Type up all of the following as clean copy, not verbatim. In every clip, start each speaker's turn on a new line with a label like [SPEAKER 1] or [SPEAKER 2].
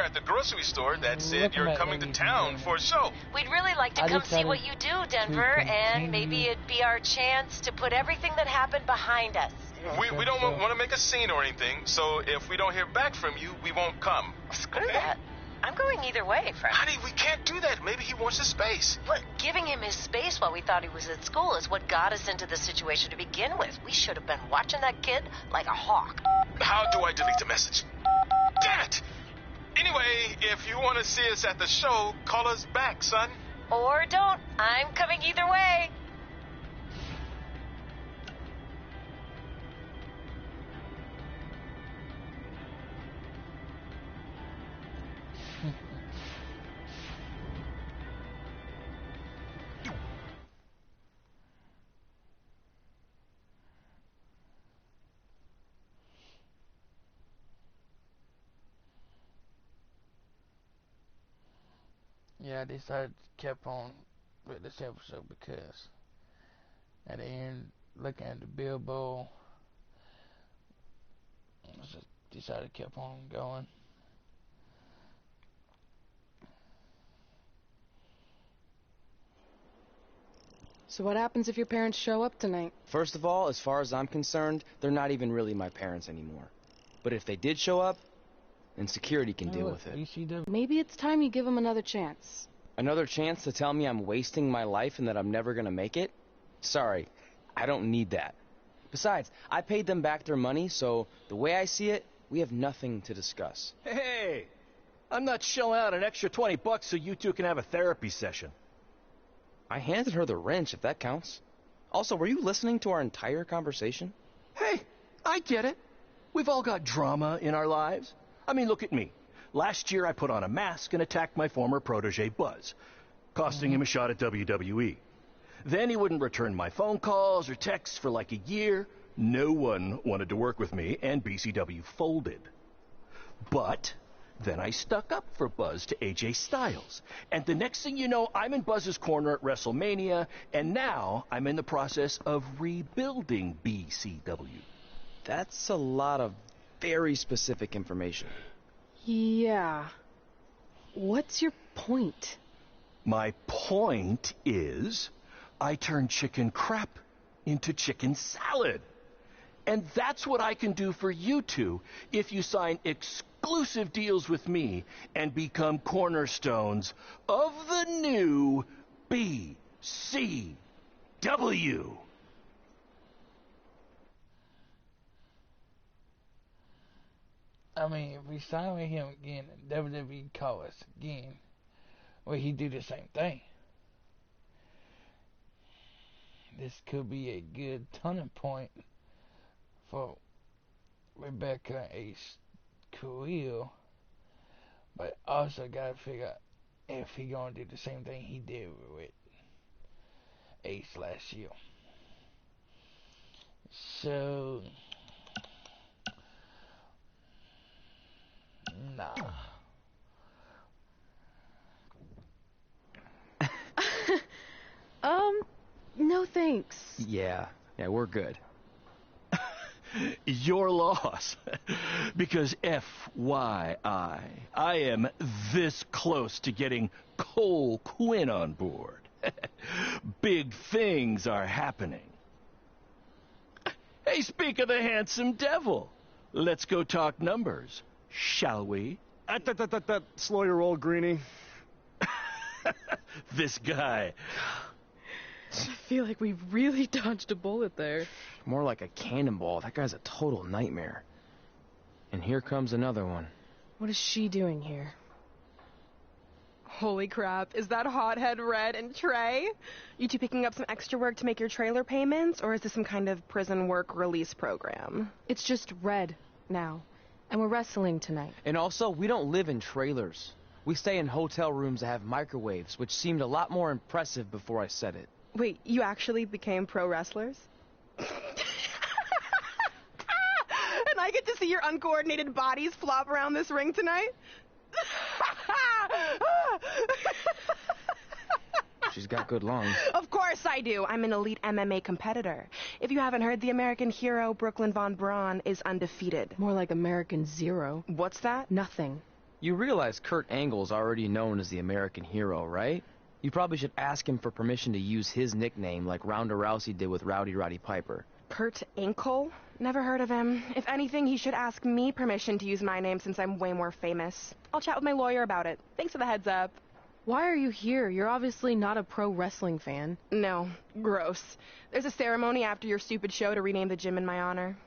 [SPEAKER 1] at the grocery store that said you're coming to town for a show.
[SPEAKER 2] We'd really like to come see what you do, Denver, and maybe it'd be our chance to put everything that happened behind us.
[SPEAKER 1] We don't want to make a scene or anything, so if we don't hear back from you, we won't come.
[SPEAKER 2] Screw that. I'm going either way, Frank.
[SPEAKER 1] Honey, we can't do that. Maybe he wants his space.
[SPEAKER 2] But giving him his space while we thought he was at school is what got us into this situation to begin with. We should have been watching that kid like a hawk.
[SPEAKER 1] How do I delete the message? Damn it! Anyway, if you want to see us at the show, call us back, son.
[SPEAKER 2] Or don't. I'm coming either way.
[SPEAKER 3] Yeah, I decided to keep on with this episode because at the end, looking at the billboard, I just decided to keep on going.
[SPEAKER 4] So what happens if your parents show up tonight?
[SPEAKER 5] First of all, as far as I'm concerned, they're not even really my parents anymore. But if they did show up, then security can deal with it.
[SPEAKER 4] Maybe it's time you give them another chance.
[SPEAKER 5] Another chance to tell me I'm wasting my life and that I'm never gonna make it? Sorry, I don't need that. Besides, I paid them back their money, so the way I see it, we have nothing to discuss.
[SPEAKER 6] Hey, I'm not shelling out an extra $20 so you two can have a therapy session.
[SPEAKER 5] I handed her the wrench, if that counts. Also, were you listening to our entire conversation?
[SPEAKER 6] Hey, I get it. We've all got drama in our lives. I mean, look at me. Last year I put on a mask and attacked my former protege, Buzz, costing him a shot at WWE. Then he wouldn't return my phone calls or texts for like a year. No one wanted to work with me, and BCW folded. But then I stuck up for Buzz to AJ Styles. And the next thing you know, I'm in Buzz's corner at WrestleMania, and now I'm in the process of rebuilding BCW.
[SPEAKER 5] That's a lot of very specific information.
[SPEAKER 4] Yeah. What's your point?
[SPEAKER 6] My point is, I turned chicken crap into chicken salad. And that's what I can do for you two if you sign exclusive deals with me and become cornerstones of the new BCW.
[SPEAKER 3] I mean, if we sign with him again and WWE call us again, will he do the same thing? This could be a good turning point for Rebecca and Ace's career, but also gotta figure out if he gonna do the same thing he did with Ace last year. So, nah.
[SPEAKER 4] No thanks.
[SPEAKER 5] Yeah, we're good.
[SPEAKER 6] Your loss. Because FYI, I am this close to getting Cole Quinn on board. Big things are happening. Hey, speak of the handsome devil. Let's go talk numbers, shall we?
[SPEAKER 7] Slow your roll, Greenie.
[SPEAKER 6] This guy.
[SPEAKER 4] I feel like we really dodged a bullet there.
[SPEAKER 5] More like a cannonball. That guy's a total nightmare. And here comes another one.
[SPEAKER 4] What is she doing here?
[SPEAKER 8] Holy crap, is that hothead Red and Trey? You two picking up some extra work to make your trailer payments, or is this some kind of prison work release program?
[SPEAKER 4] It's just Red now, and we're wrestling tonight.
[SPEAKER 5] And also, we don't live in trailers. We stay in hotel rooms that have microwaves, which seemed a lot more impressive before I said it.
[SPEAKER 8] Wait, you actually became pro wrestlers? And I get to see your uncoordinated bodies flop around this ring tonight?
[SPEAKER 5] She's got good lungs.
[SPEAKER 8] Of course I do. I'm an elite MMA competitor. If you haven't heard, the American hero, Brooklyn Von Braun, is undefeated.
[SPEAKER 4] More like American Zero.
[SPEAKER 8] What's that?
[SPEAKER 4] Nothing.
[SPEAKER 5] You realize Kurt Angle's already known as the American hero, right? You probably should ask him for permission to use his nickname like Ronda Rousey did with Rowdy Roddy Piper.
[SPEAKER 8] Kurt Angle? Never heard of him. If anything, he should ask me permission to use my name since I'm way more famous. I'll chat with my lawyer about it. Thanks for the heads up.
[SPEAKER 4] Why are you here? You're obviously not a pro wrestling fan.
[SPEAKER 8] No. Gross. There's a ceremony after your stupid show to rename the gym in my honor.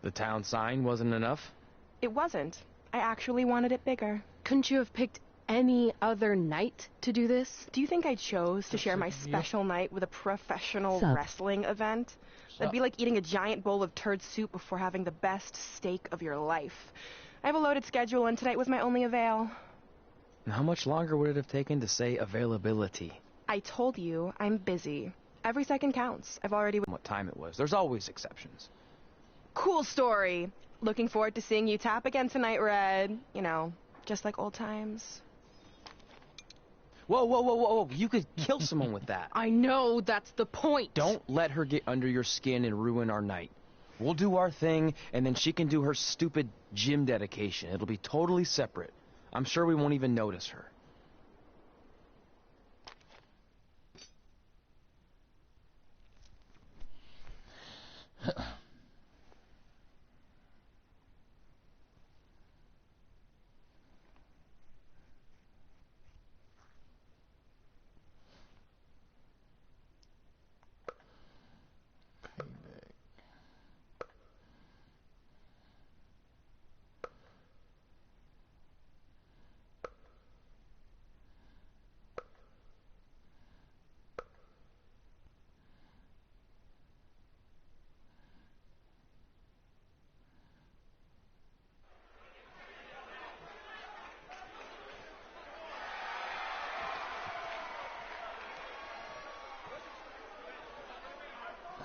[SPEAKER 5] The town sign wasn't enough?
[SPEAKER 8] It wasn't. I actually wanted it bigger.
[SPEAKER 4] Couldn't you have picked any other night to do this?
[SPEAKER 8] Do you think I chose to share my special night with a professional wrestling event? That'd be like eating a giant bowl of turd soup before having the best steak of your life. I have a loaded schedule, and tonight was my only avail.
[SPEAKER 5] And how much longer would it have taken to say availability?
[SPEAKER 8] I told you, I'm busy. Every second counts. I've already...
[SPEAKER 5] What time it was. There's always exceptions.
[SPEAKER 8] Cool story. Looking forward to seeing you tap again tonight, Red. You know, just like old times.
[SPEAKER 5] Whoa, whoa, whoa, whoa, whoa. You could kill someone with that.
[SPEAKER 4] I know, that's the point.
[SPEAKER 5] Don't let her get under your skin and ruin our night. We'll do our thing, and then she can do her stupid gym dedication. It'll be totally separate. I'm sure we won't even notice her.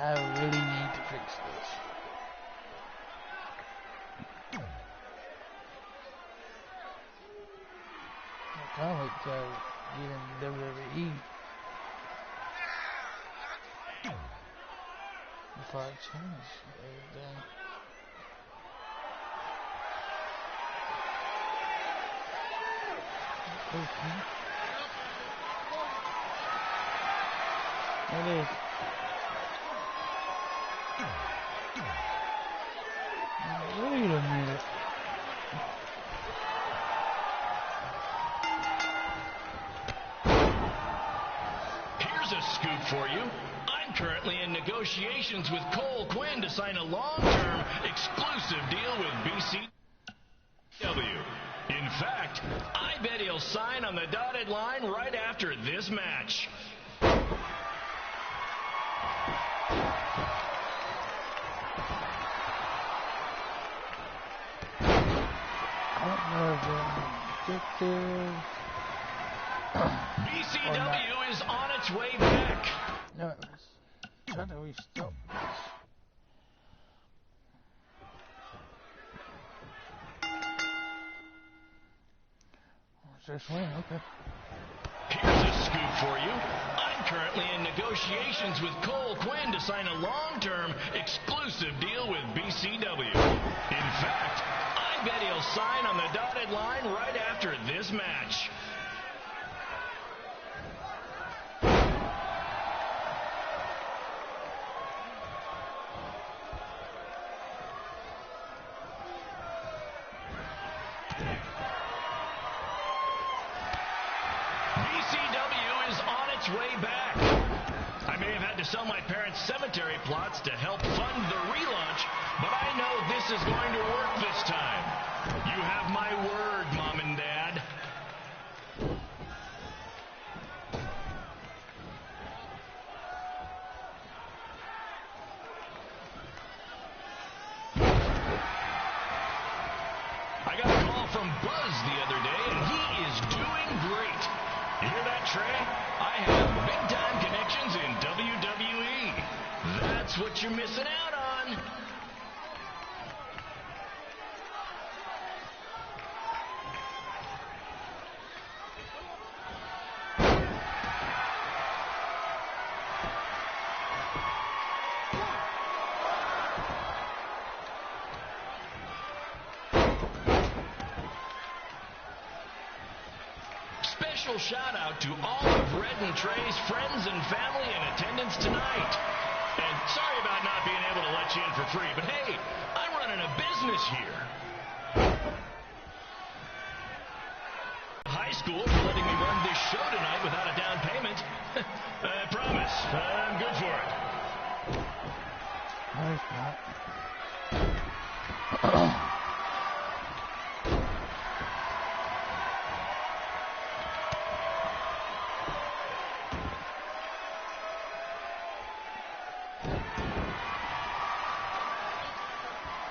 [SPEAKER 3] I really need to fix this. I can't wait till I get in WWE. Before I change everything. Okay. It is. Wait a minute.
[SPEAKER 9] Here's a scoop for you. I'm currently in negotiations with Cole Quinn to sign a long-term exclusive deal with BCW. In fact, I bet he'll sign on the dotted line right after this match. BCW is on its way back.
[SPEAKER 3] No, let's try to restart this. Just win, okay.
[SPEAKER 9] Here's a scoop for you. I'm currently in negotiations with Cole Quinn to sign a long-term exclusive deal with BCW. In fact, I bet he'll sign on the dotted line right after this match. BCW is on its way back. I may have had to sell my parents' cemetery plots to help fund the relaunch, but I know this is going to work this time. You have my word, Mom and Dad. I got a call from Buzz the other day, and he is doing great. You hear that, Trey? I have big-time connections in WWE. That's what you're missing out on. special shout out to all of Red and Trey's friends and family in attendance tonight. And sorry about not being able to let you in for free, but hey, I'm running a business here. High school for letting me run this show tonight without a down payment. I promise, I'm good for it.
[SPEAKER 3] No, it's not.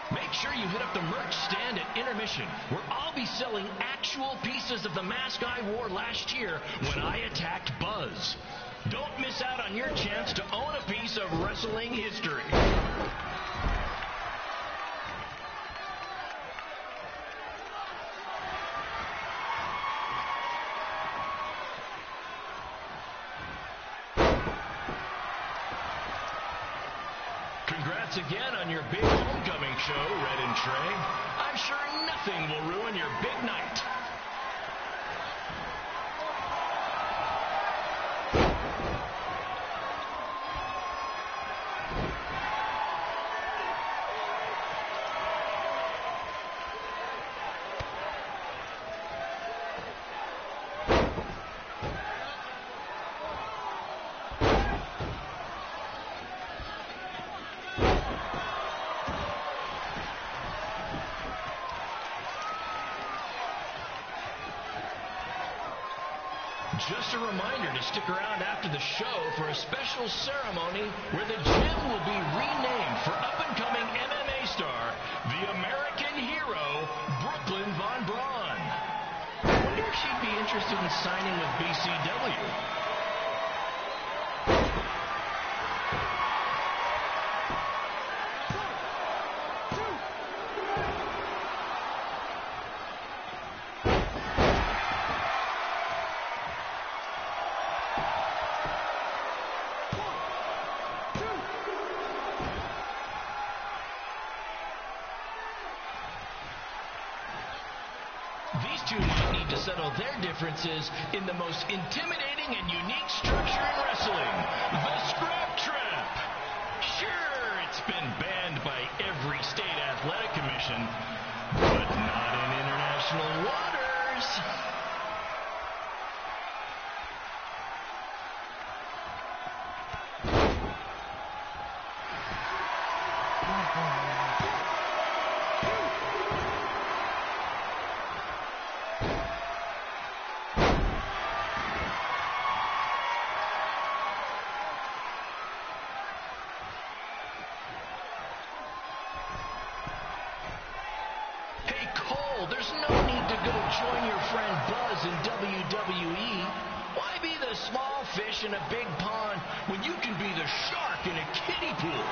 [SPEAKER 9] Make sure you hit up the merch stand at intermission, where I'll be selling actual pieces of the mask I wore last year when I attacked Buzz. Don't miss out on your chance to own a piece of wrestling history. Congrats again on your big homecoming show, Red and Trey. I'm sure nothing will ruin your big night. Just a reminder to stick around after the show for a special ceremony where the gym will be renamed for up-and-coming MMA star, the American hero, Brooklyn Von Braun. I wonder if she'd be interested in signing with BCW. These two might need to settle their differences in the most intimidating and unique structure in wrestling, the Scrap Trap. Sure, it's been banned by every state athletic commission, but not in international waters. There's no need to go join your friend Buzz in WWE. Why be the small fish in a big pond when you can be the shark in a kiddie pool?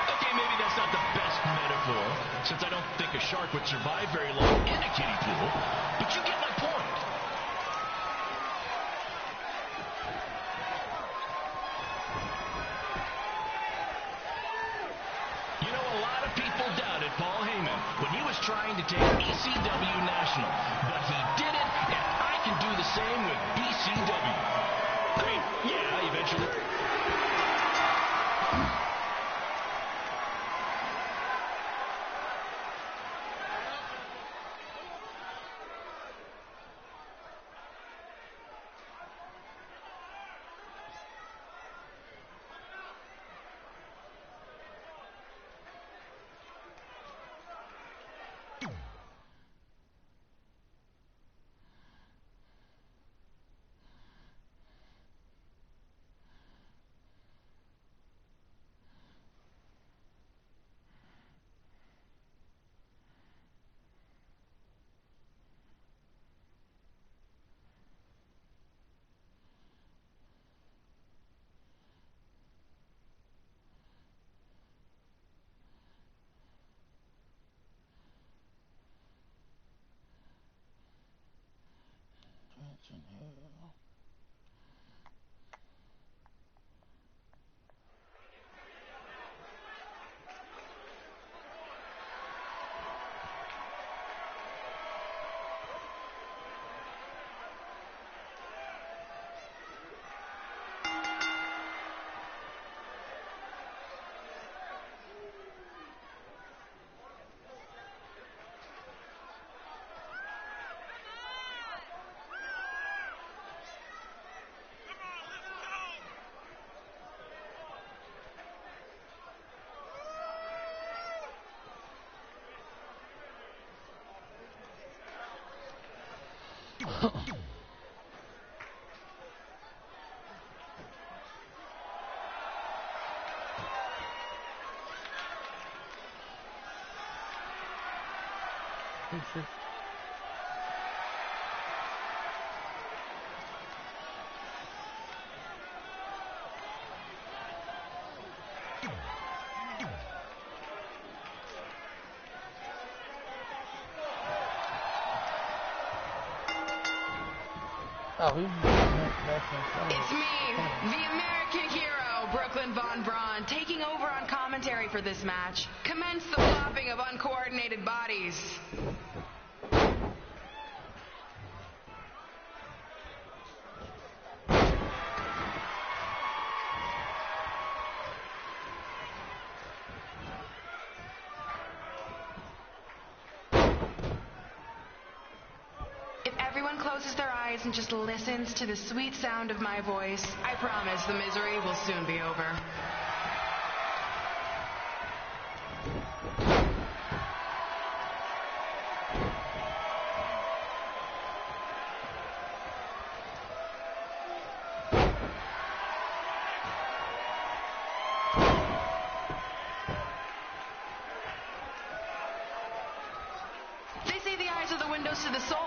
[SPEAKER 9] Okay, maybe that's not the best metaphor, since I don't think a shark would survive very long in a kiddie pool, but you get my point. You know, a lot of people doubted Paul Heyman when he was trying to take ECW National, but he did it, and I can do the same with BCW. I mean, yeah, eventually.
[SPEAKER 3] Oh, he's
[SPEAKER 10] It's me, the American hero, Brooklyn Von Braun, taking over on commentary for this match. Commence the flopping of uncoordinated bodies. Everyone closes their eyes and just listens to the sweet sound of my voice. I promise the misery will soon be over. They say the eyes are the windows to the soul.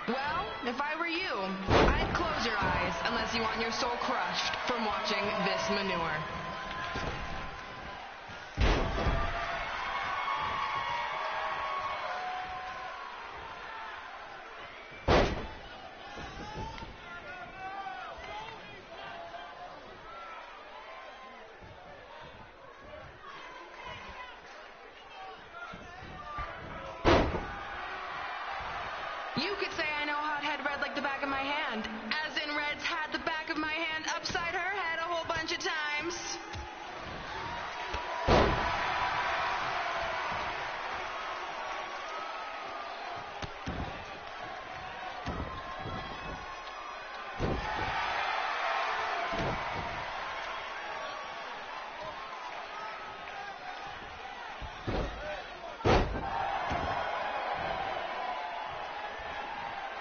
[SPEAKER 10] Well, if I were you, I'd close your eyes unless you want your soul crushed from watching this manure. You could say I know hothead Red like the back of my hand, as in Red's had the back of my hand upside her head a whole bunch of times.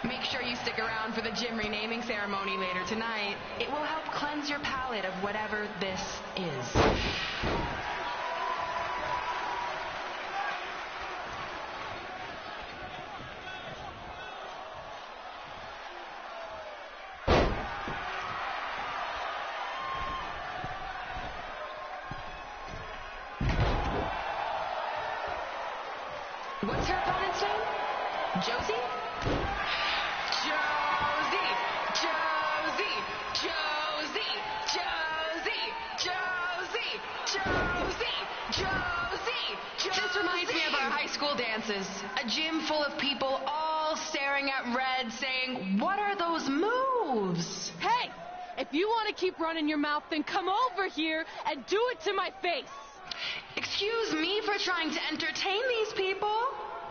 [SPEAKER 10] Make sure you stick around for the gym renaming ceremony later tonight. It will help cleanse your palate of whatever this is. What's her opponent's name? Josie? Josie! Josie! Josie! Josie! Josie! Josie! Josie! This reminds me of our high school dances. A gym full of people all staring at Red saying, "What are those moves?"
[SPEAKER 4] Hey, if you want to keep running your mouth, then come over here and do it to my face.
[SPEAKER 10] Excuse me for trying to entertain these people?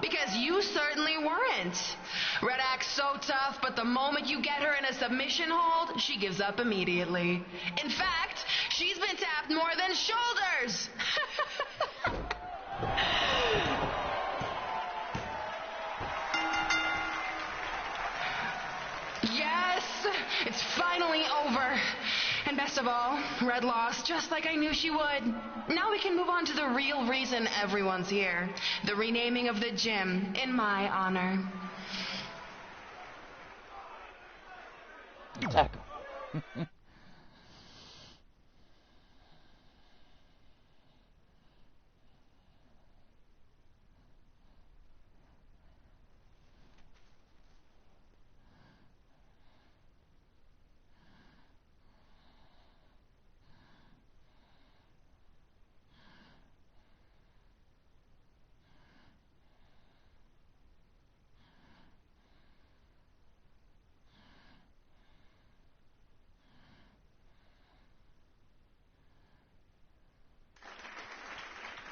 [SPEAKER 10] Because you certainly weren't. Red acts so tough, but the moment you get her in a submission hold, she gives up immediately. In fact, she's been tapped more than shoulders. Yes, it's finally over. And best of all, Red lost just like I knew she would. Now we can move on to the real reason everyone's here. The renaming of the gym in my honor.
[SPEAKER 3] Tackle.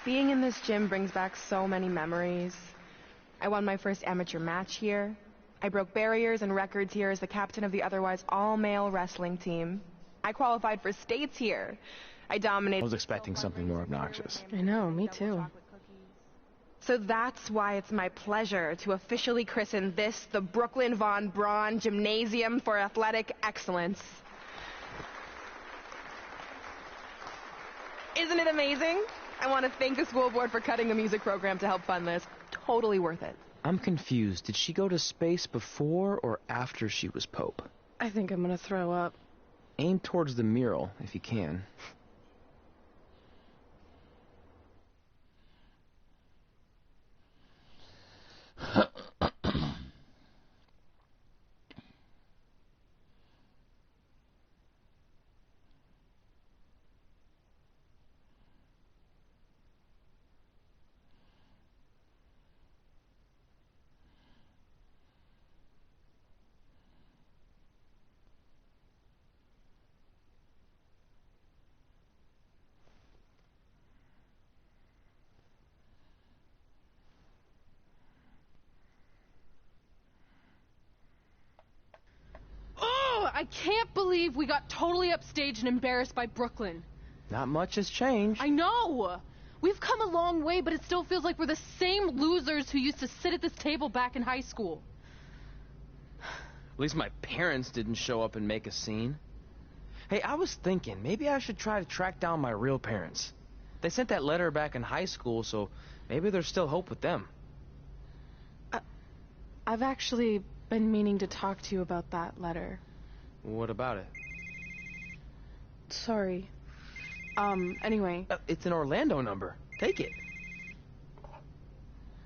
[SPEAKER 8] Being in this gym brings back so many memories. I won my first amateur match here. I broke barriers and records here as the captain of the otherwise all-male wrestling team. I qualified for states here. I dominated.
[SPEAKER 5] I was expecting something more obnoxious.
[SPEAKER 4] I know, me too.
[SPEAKER 8] So that's why it's my pleasure to officially christen this the Brooklyn Von Braun Gymnasium for Athletic Excellence. Isn't it amazing? I want to thank the school board for cutting the music program to help fund this. Totally worth it.
[SPEAKER 5] I'm confused. Did she go to space before or after she was Pope?
[SPEAKER 8] I think I'm gonna throw up.
[SPEAKER 5] Aim towards the mural, if you can.
[SPEAKER 4] I can't believe we got totally upstaged and embarrassed by Brooklyn.
[SPEAKER 5] Not much has changed.
[SPEAKER 4] I know! We've come a long way, but it still feels like we're the same losers who used to sit at this table back in high school.
[SPEAKER 5] At least my parents didn't show up and make a scene. Hey, I was thinking, maybe I should try to track down my real parents. They sent that letter back in high school, so maybe there's still hope with them.
[SPEAKER 8] I've actually been meaning to talk to you about that letter.
[SPEAKER 5] What about it?
[SPEAKER 8] Sorry. Anyway.
[SPEAKER 5] It's an Orlando number. Take it.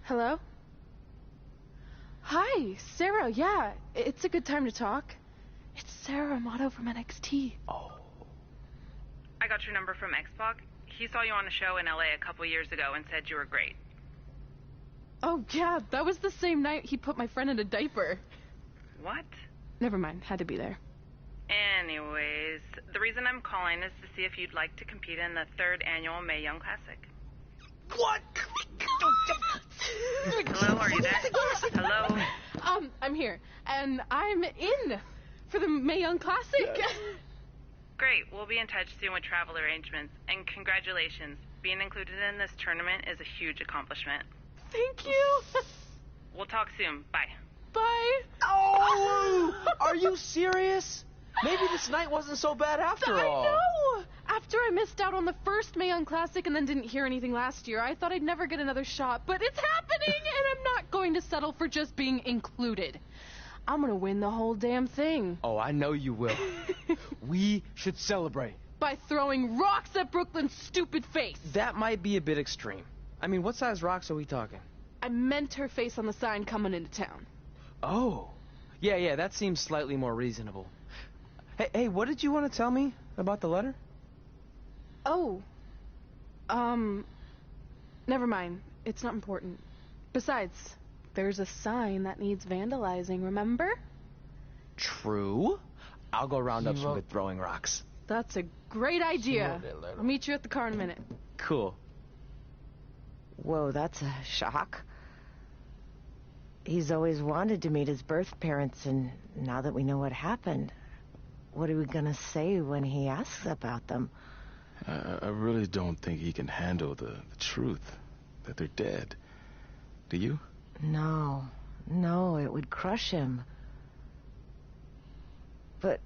[SPEAKER 8] Hello? Hi, Sarah. Yeah, it's a good time to talk. It's Sarah Amato from NXT.
[SPEAKER 5] Oh.
[SPEAKER 11] I got your number from X-Pac. He saw you on a show in LA a couple years ago and said you were great.
[SPEAKER 4] Oh, yeah, that was the same night he put my friend in a diaper.
[SPEAKER 11] What?
[SPEAKER 8] Never mind, had to be there.
[SPEAKER 11] Anyways, the reason I'm calling is to see if you'd like to compete in the 3rd annual Mae Young Classic.
[SPEAKER 5] What?
[SPEAKER 11] Hello, are you there? Hello?
[SPEAKER 4] I'm here, and I'm in for the Mae Young Classic.
[SPEAKER 5] Yeah.
[SPEAKER 11] Great, we'll be in touch soon with travel arrangements, and congratulations. Being included in this tournament is a huge accomplishment.
[SPEAKER 4] Thank you.
[SPEAKER 11] We'll talk soon. Bye.
[SPEAKER 4] Bye.
[SPEAKER 5] Oh! Are you serious? Maybe this night wasn't so bad after all.
[SPEAKER 4] I know! After I missed out on the first Mae Young Classic and then didn't hear anything last year, I thought I'd never get another shot. But it's happening, and I'm not going to settle for just being included. I'm gonna win the whole damn thing.
[SPEAKER 5] Oh, I know you will. We should celebrate.
[SPEAKER 4] By throwing rocks at Brooklyn's stupid face.
[SPEAKER 5] That might be a bit extreme. I mean, what size rocks are we talking?
[SPEAKER 4] I meant her face on the sign coming into town.
[SPEAKER 5] Oh. Yeah, that seems slightly more reasonable. Hey, what did you want to tell me about the letter?
[SPEAKER 8] Oh. Never mind. It's not important. Besides, there's a sign that needs vandalizing, remember?
[SPEAKER 5] True. I'll go round up some good throwing rocks.
[SPEAKER 4] That's a great idea. I'll meet you at the car in a minute.
[SPEAKER 5] Cool.
[SPEAKER 2] Whoa, that's a shock. He's always wanted to meet his birth parents, and now that we know what happened, what are we gonna say when he asks about them?
[SPEAKER 12] I really don't think he can handle the truth, that they're dead. Do you?
[SPEAKER 2] No, it would crush him. But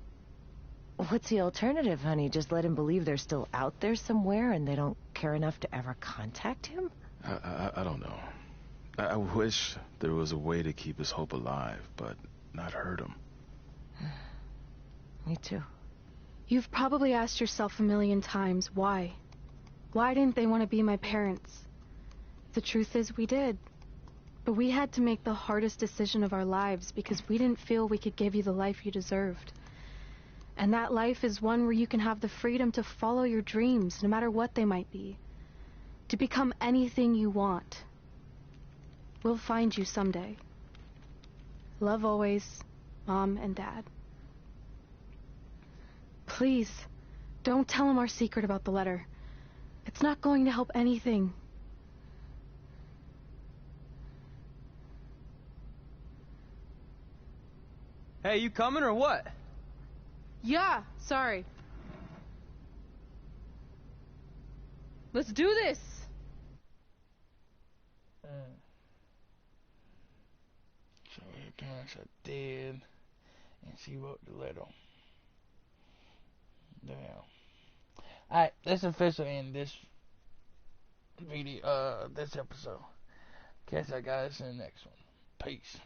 [SPEAKER 2] what's the alternative, honey? Just let him believe they're still out there somewhere and they don't care enough to ever contact him?
[SPEAKER 12] I don't know. I wish there was a way to keep his hope alive, but not hurt him.
[SPEAKER 2] Me too.
[SPEAKER 8] You've probably asked yourself a million times, why? Why didn't they want to be my parents? The truth is, we did. But we had to make the hardest decision of our lives because we didn't feel we could give you the life you deserved. And that life is one where you can have the freedom to follow your dreams, no matter what they might be. To become anything you want. We'll find you someday. Love always, Mom and Dad. Please, don't tell him our secret about the letter. It's not going to help anything.
[SPEAKER 5] Hey, you coming or what?
[SPEAKER 4] Yeah, sorry. Let's do this.
[SPEAKER 3] So her parents are dead, and she wrote the letter. Damn. Alright, that's official in this video, this episode. Catch you guys in the next one. Peace.